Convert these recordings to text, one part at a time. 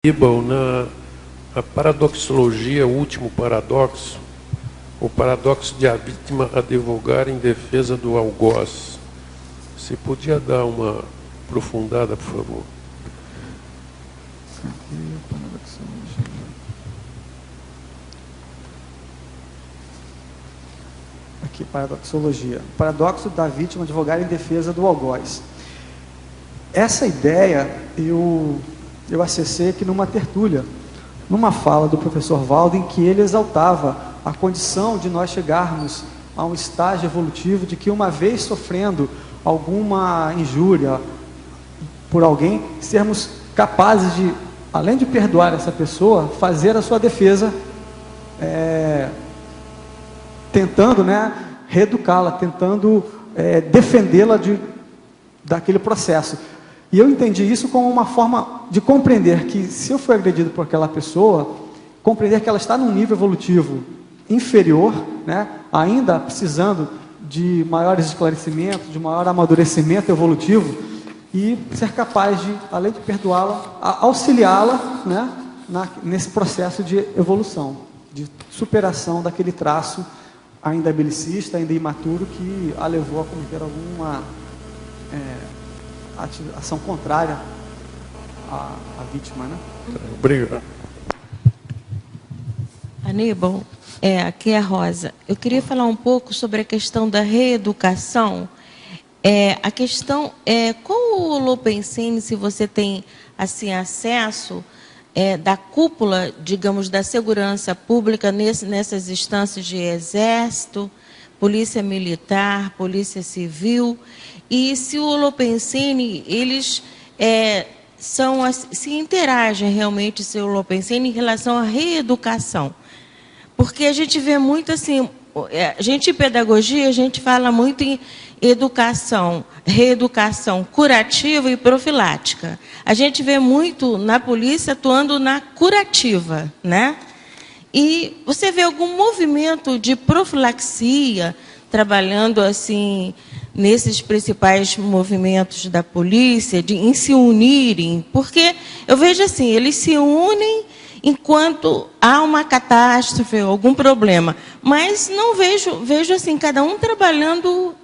Aníbal, na a paradoxologia, o último paradoxo, o paradoxo de a vítima advogar em defesa do algoz. Você podia dar uma aprofundada, por favor? Aqui, paradoxologia. O paradoxo da vítima advogar em defesa do algoz. Essa ideia eu acessei aqui numa tertúlia, numa fala do professor Valdo, em que ele exaltava a condição de nós chegarmos a um estágio evolutivo de que, uma vez sofrendo alguma injúria por alguém, sermos capazes de, além de perdoar essa pessoa, fazer a sua defesa, tentando, reeducá-la, tentando defendê-la daquele processo. E eu entendi isso como uma forma de compreender que, se eu for agredido por aquela pessoa, compreender que ela está num nível evolutivo inferior, ainda precisando de maiores esclarecimentos, de maior amadurecimento evolutivo, e ser capaz de, além de perdoá-la, auxiliá-la, nesse processo de evolução, de superação daquele traço ainda belicista, ainda imaturo, que a levou a cometer alguma ação contrária à vítima, Obrigado. Aníbal, aqui é a Rosa. Eu queria falar um pouco sobre a questão da reeducação. A questão é qual o Lopencini, se você tem assim acesso da cúpula, digamos, da segurança pública nessas instâncias de Exército, Polícia Militar, Polícia Civil, e se o Lopencini, eles se interagem realmente, se o Lopencini, em relação à reeducação. Porque a gente vê muito assim, a gente em pedagogia, a gente fala muito em educação, reeducação curativa e profilática. A gente vê muito na polícia atuando na curativa, E você vê algum movimento de profilaxia trabalhando assim nesses principais movimentos da polícia, em se unirem? Porque eu vejo assim, eles se unem enquanto há uma catástrofe, algum problema, mas não vejo assim cada um trabalhando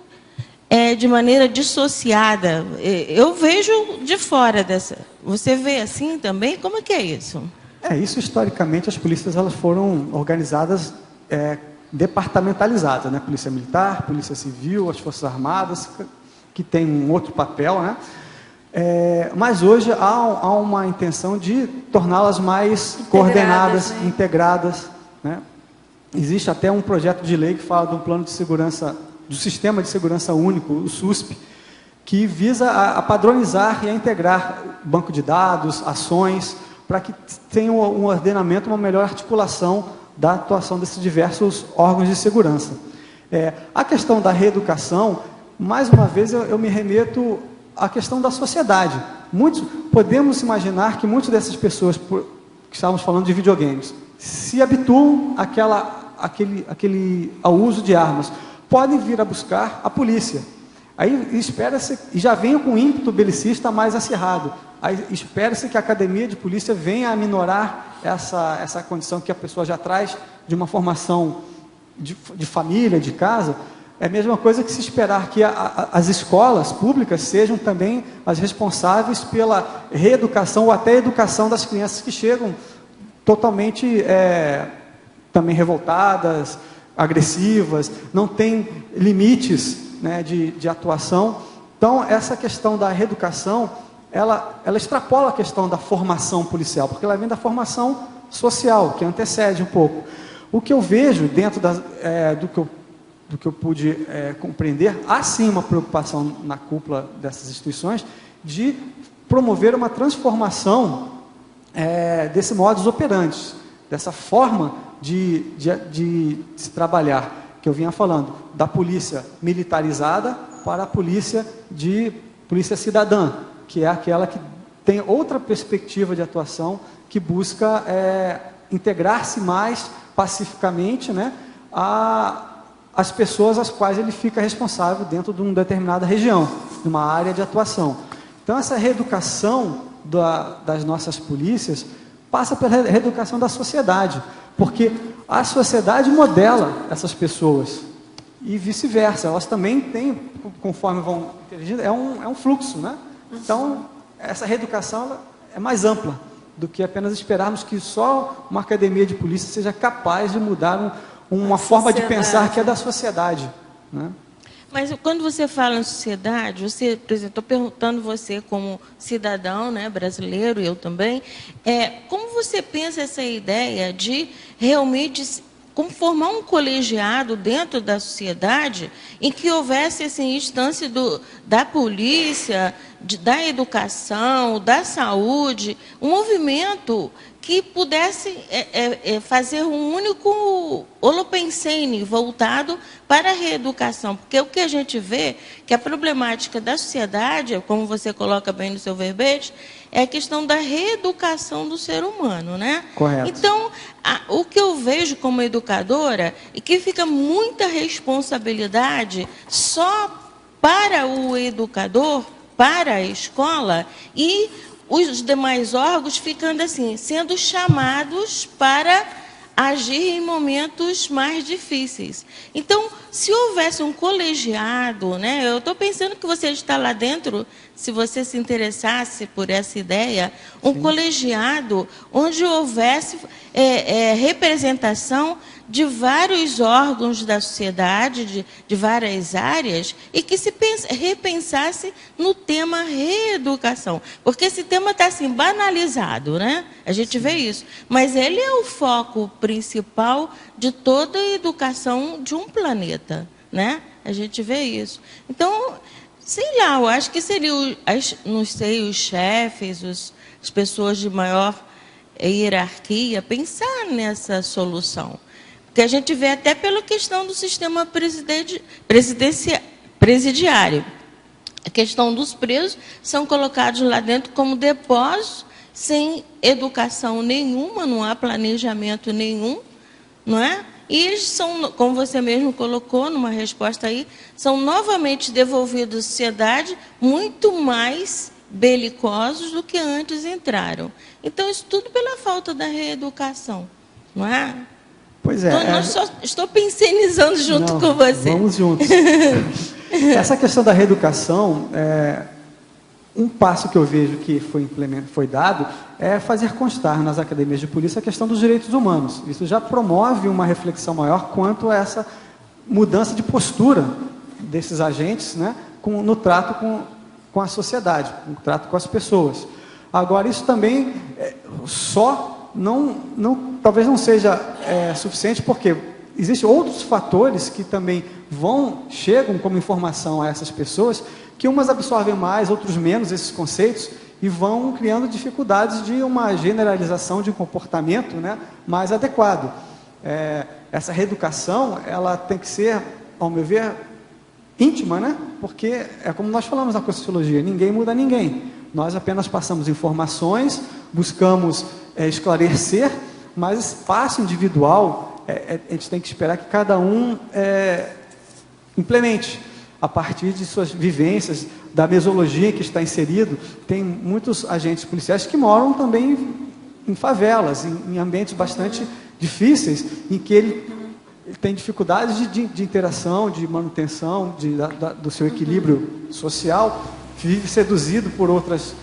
de maneira dissociada. Eu vejo de fora dessa. Você vê assim também? Como é que é isso? Isso historicamente as polícias elas foram organizadas departamentalizadas, Polícia Militar, Polícia Civil, as Forças Armadas, que tem um outro papel, mas hoje há uma intenção de torná-las mais coordenadas, integradas, Existe até um projeto de lei que fala do plano de segurança, do Sistema de Segurança Único, o SUSP, que visa a padronizar e a integrar banco de dados, ações, para que tenha um ordenamento, uma melhor articulação da atuação desses diversos órgãos de segurança. A questão da reeducação, mais uma vez eu me remeto à questão da sociedade. Podemos imaginar que muitas dessas pessoas, que estávamos falando de videogames, se habituam ao uso de armas, podem vir a buscar a polícia. Aí espera-se, e já vem com ímpeto belicista mais acirrado, aí espera-se que a academia de polícia venha a minorar essa condição que a pessoa já traz de uma formação de família, de casa. É a mesma coisa que se esperar que as escolas públicas sejam também as responsáveis pela reeducação ou até educação das crianças que chegam totalmente também revoltadas, agressivas, não tem limites de atuação. Então, essa questão da reeducação, ela extrapola a questão da formação policial, porque ela vem da formação social, que antecede um pouco. O que eu vejo dentro do que eu pude compreender, há sim uma preocupação na cúpula dessas instituições de promover uma transformação desse modus operandi, dessa forma de se trabalhar, que eu vinha falando, da polícia militarizada para a polícia cidadã, que é aquela que tem outra perspectiva de atuação, que busca integrar-se mais pacificamente às pessoas às quais ele fica responsável dentro de uma determinada região, de uma área de atuação. Então, essa reeducação das nossas polícias passa pela reeducação da sociedade, porque a sociedade modela essas pessoas e vice-versa. Elas também têm, conforme vão interagindo, é um fluxo, né? Então, essa reeducação ela é mais ampla do que apenas esperarmos que só uma academia de polícia seja capaz de mudar uma forma de pensar que é da sociedade, né? Mas quando você fala em sociedade, você, por exemplo, estou perguntando você como cidadão, né, brasileiro, eu também, como você pensa essa ideia de realmente como formar um colegiado dentro da sociedade em que houvesse assim, instância da polícia, da educação, da saúde, um movimento que pudesse fazer um único holopensene voltado para a reeducação. Porque o que a gente vê, que a problemática da sociedade, como você coloca bem no seu verbete, é a questão da reeducação do ser humano, né? Correto. Então, o que eu vejo como educadora é que fica muita responsabilidade só para o educador, para a escola, e os demais órgãos ficando assim, sendo chamados para agir em momentos mais difíceis. Então, se houvesse um colegiado, né, eu estou pensando que você está lá dentro, se você se interessasse por essa ideia, um colegiado onde houvesse representação de vários órgãos da sociedade, de várias áreas, e que se repensasse no tema reeducação. Porque esse tema está assim, banalizado, né? A gente vê isso. Mas ele é o foco principal de toda a educação de um planeta, né? A gente vê isso. Então, sei lá, eu acho que seriam, não sei, os chefes, as pessoas de maior hierarquia, pensar nessa solução. Porque a gente vê até pela questão do sistema presidiário. A questão dos presos são colocados lá dentro como depósitos, sem educação nenhuma, não há planejamento nenhum, não é? E eles são, como você mesmo colocou numa resposta aí, são novamente devolvidos à sociedade muito mais belicosos do que antes entraram. Então, isso tudo pela falta da reeducação, não é? Pois é. Então, estou pensionizando junto com você. Vamos juntos. Essa questão da reeducação, um passo que eu vejo que foi dado é fazer constar nas academias de polícia a questão dos direitos humanos. Isso já promove uma reflexão maior quanto a essa mudança de postura desses agentes, né, no trato com a sociedade, no trato com as pessoas. Agora, isso também talvez não seja suficiente, porque existem outros fatores que também chegam como informação a essas pessoas, que umas absorvem mais, outros menos esses conceitos, e vão criando dificuldades de uma generalização de um comportamento, né, mais adequado. Essa reeducação, ela tem que ser, ao meu ver, íntima, né? Porque é como nós falamos na Conscienciologia, ninguém muda ninguém. Nós apenas passamos informações, buscamos esclarecer, mas espaço individual, a gente tem que esperar que cada um implemente a partir de suas vivências, da mesologia que está inserido. Tem muitos agentes policiais que moram também em favelas, em ambientes bastante difíceis, em que ele tem dificuldades de interação, de manutenção do seu equilíbrio social, vive seduzido por outras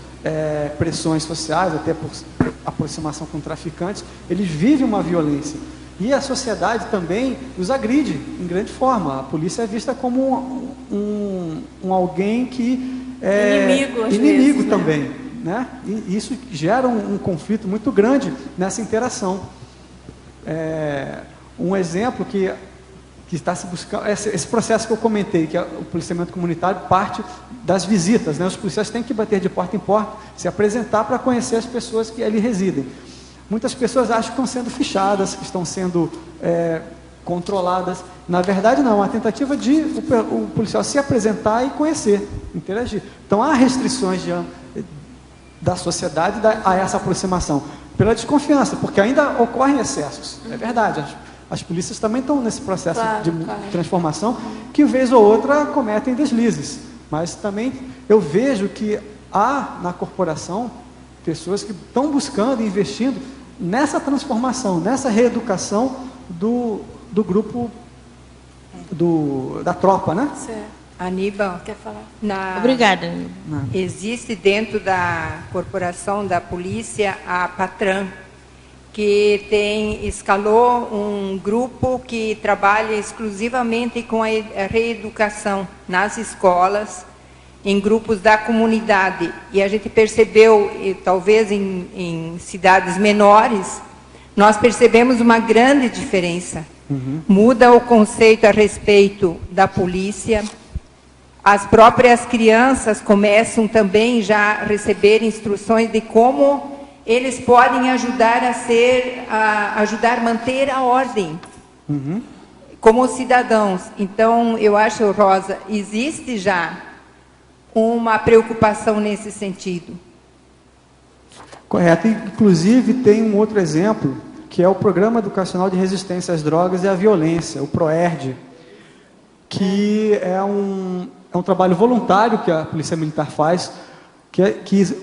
pressões sociais, até por aproximação com traficantes. Eles vivem uma violência. E a sociedade também os agride em grande forma. A polícia é vista como alguém que é inimigo também, né? E isso gera um conflito muito grande nessa interação. Um exemplo que está se buscando, esse processo que eu comentei, que é o policiamento comunitário, parte das visitas, né? Os policiais têm que bater de porta em porta, se apresentar para conhecer as pessoas que ali residem. Muitas pessoas acham que estão sendo fichadas, que estão sendo controladas. Na verdade, não. É uma tentativa de o policial se apresentar e conhecer, interagir. Então, há restrições da sociedade a essa aproximação. Pela desconfiança, porque ainda ocorrem excessos. É verdade. As polícias também estão nesse processo de transformação, que, vez ou outra, cometem deslizes. Mas também eu vejo que há na corporação pessoas que estão buscando e investindo nessa transformação, nessa reeducação do grupo, da tropa, né? Certo. Aníbal, quer falar? Obrigada, Aníbal. Existe dentro da corporação da polícia a Patran, que escalou um grupo que trabalha exclusivamente com a reeducação nas escolas, em grupos da comunidade. E a gente percebeu, talvez em cidades menores, nós percebemos uma grande diferença. Muda o conceito a respeito da polícia. As próprias crianças começam também já a receber instruções de como eles podem ajudar ajudar a manter a ordem como cidadãos. Então, eu acho, Rosa, existe já uma preocupação nesse sentido. Correto. Inclusive, tem um outro exemplo, que é o Programa Educacional de Resistência às Drogas e à Violência, o PROERD, que é um trabalho voluntário que a Polícia Militar faz, que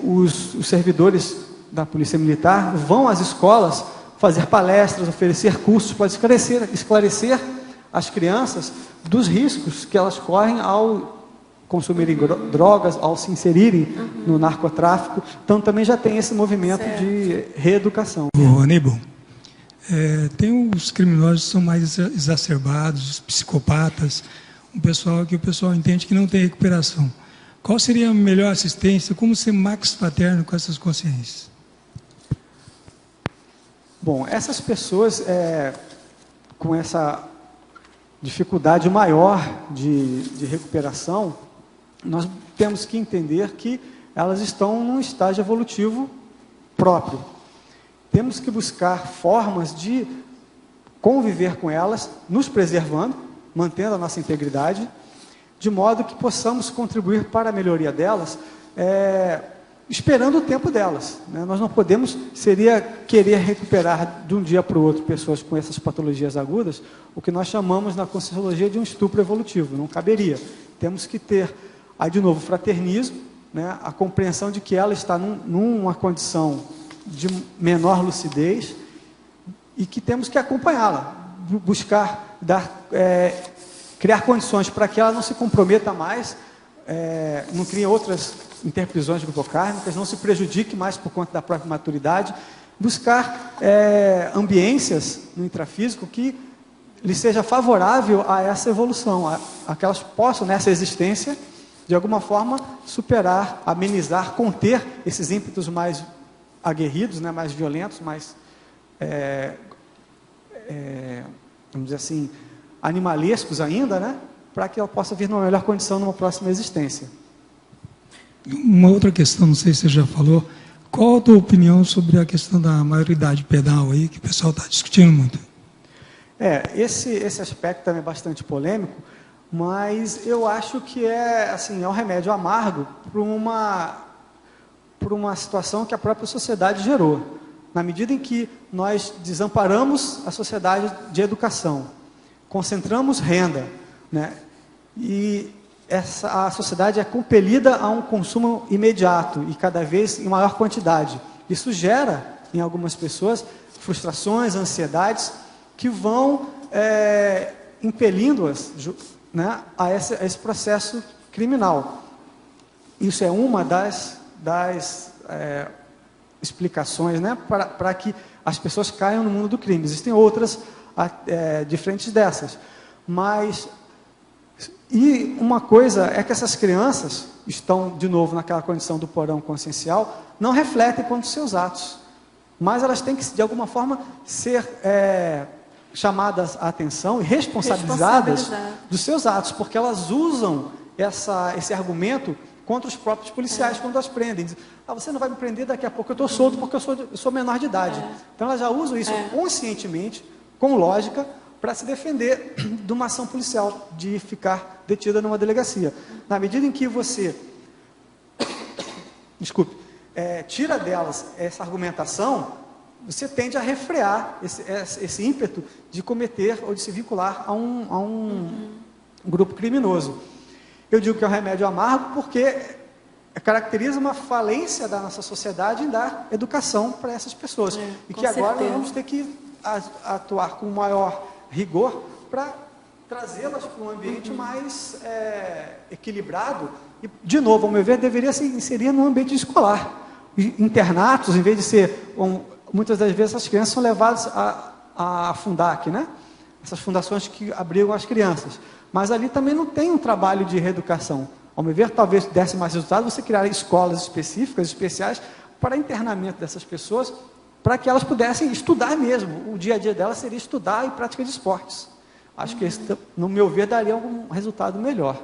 os servidores da Polícia Militar vão às escolas fazer palestras, oferecer cursos para esclarecer as crianças dos riscos que elas correm ao consumirem drogas, ao se inserirem no narcotráfico. Então também já tem esse movimento de reeducação. Aníbal, tem os criminosos que são mais exacerbados, os psicopatas, que o pessoal entende que não tem recuperação. Qual seria a melhor assistência? Como ser max paterno com essas consciências? Bom, essas pessoas com essa dificuldade maior de recuperação, nós temos que entender que elas estão num estágio evolutivo próprio. Temos que buscar formas de conviver com elas, nos preservando, mantendo a nossa integridade, de modo que possamos contribuir para a melhoria delas, esperando o tempo delas, né? Nós não podemos, seria querer recuperar de um dia para o outro pessoas com essas patologias agudas, o que nós chamamos na Conscienciologia de um estupro evolutivo, não caberia. Temos que ter, aí de novo, o fraternismo, né? A compreensão de que ela está numa condição de menor lucidez e que temos que acompanhá-la, buscar criar condições para que ela não se comprometa mais, não crie outras interprisões glucocármicas, não se prejudique mais por conta da própria maturidade, buscar ambiências no intrafísico que lhe seja favorável a essa evolução, a que elas possam, nessa existência, de alguma forma, superar, amenizar, conter esses ímpetos mais aguerridos, né, mais violentos, mais, vamos dizer assim, animalescos ainda, né, para que ela possa vir numa melhor condição numa próxima existência. Uma outra questão, não sei se você já falou, qual a tua opinião sobre a questão da maioridade penal aí, que o pessoal está discutindo muito? Esse aspecto também é bastante polêmico, mas eu acho que é um remédio amargo por uma situação que a própria sociedade gerou. Na medida em que nós desamparamos a sociedade de educação, concentramos renda, né, e a sociedade é compelida a um consumo imediato e cada vez em maior quantidade. Isso gera, em algumas pessoas, frustrações, ansiedades, que vão impelindo-as, né, a esse processo criminal. Isso é uma das explicações, né, para que as pessoas caiam no mundo do crime. Existem outras diferentes dessas. E uma coisa é que essas crianças estão, de novo, naquela condição do porão consciencial, não refletem contra os seus atos. Mas elas têm que, de alguma forma, ser chamadas à atenção e responsabilizadas dos seus atos, porque elas usam esse argumento contra os próprios policiais quando as prendem. Dizem, você não vai me prender, daqui a pouco eu estou solto porque eu sou menor de idade. Então elas já usam isso conscientemente, com lógica, para se defender de uma ação policial, de ficar detida numa delegacia. Na medida em que você, tira delas essa argumentação, você tende a refrear esse ímpeto de cometer ou de se vincular a um grupo criminoso. Eu digo que é um remédio amargo porque caracteriza uma falência da nossa sociedade em dar educação para essas pessoas. E que agora nós vamos ter que atuar com maior rigor para trazê-las para um ambiente mais equilibrado. E, de novo, ao meu ver, deveria se inserir no ambiente escolar. Internatos, em vez de ser... muitas das vezes, as crianças são levadas à Fundac, né? Essas fundações que abrigam as crianças. Mas ali também não tem um trabalho de reeducação. Ao meu ver, talvez desse mais resultado você criar escolas específicas, especiais, para internamento dessas pessoas, para que elas pudessem estudar mesmo. O dia a dia delas seria estudar e prática de esportes. Acho que esse, no meu ver, daria um resultado melhor.